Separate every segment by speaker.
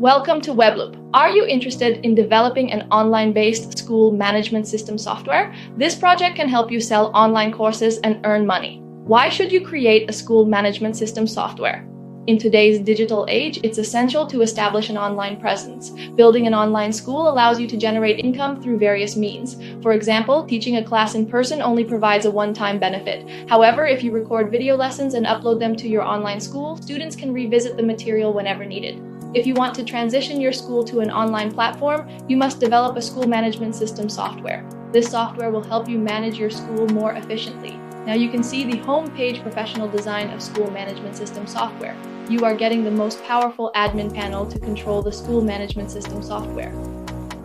Speaker 1: Welcome to WebLoop. Are you interested in developing an online-based school management system software? This project can help you sell online courses and earn money. Why should you create a school management system software? In today's digital age, it's essential to establish an online presence. Building an online school allows you to generate income through various means. For example, teaching a class in person only provides a one-time benefit. However, if you record video lessons and upload them to your online school, students can revisit the material whenever needed. If you want to transition your school to an online platform, you must develop a school management system software. This software will help you manage your school more efficiently. Now you can see the homepage professional design of school management system software. You are getting the most powerful admin panel to control the school management system software.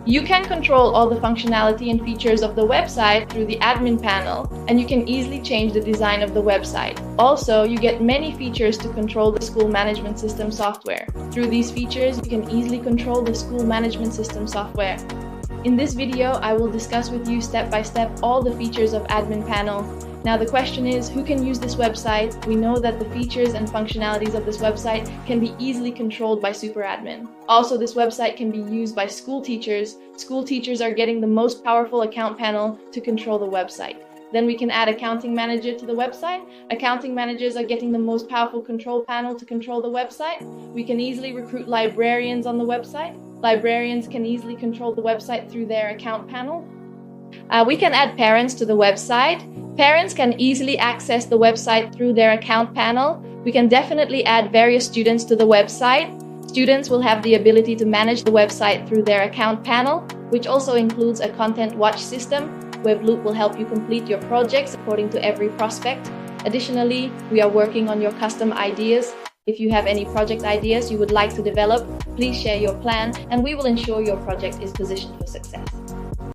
Speaker 1: You can control all the functionality and features of the website through the admin panel, and you can easily change the design of the website. Also, you get many features to control the school management system software. Through these features, you can easily control the school management system software. In this video, I will discuss with you step by step all the features of admin panel. Now the question is, who can use this website? We know that the features and functionalities of this website can be easily controlled by SuperAdmin. Also, this website can be used by school teachers. School teachers are getting the most powerful account panel to control the website. Then we can add accounting manager to the website. Accounting managers are getting the most powerful control panel to control the website. We can easily recruit librarians on the website. Librarians can easily control the website through their account panel. We can add parents to the website. Parents can easily access the website through their account panel. We can definitely add various students to the website. Students will have the ability to manage the website through their account panel, which also includes a content watch system. WebLoop will help you complete your projects according to every prospect. Additionally, we are working on your custom ideas. If you have any project ideas you would like to develop, please share your plan and we will ensure your project is positioned for success.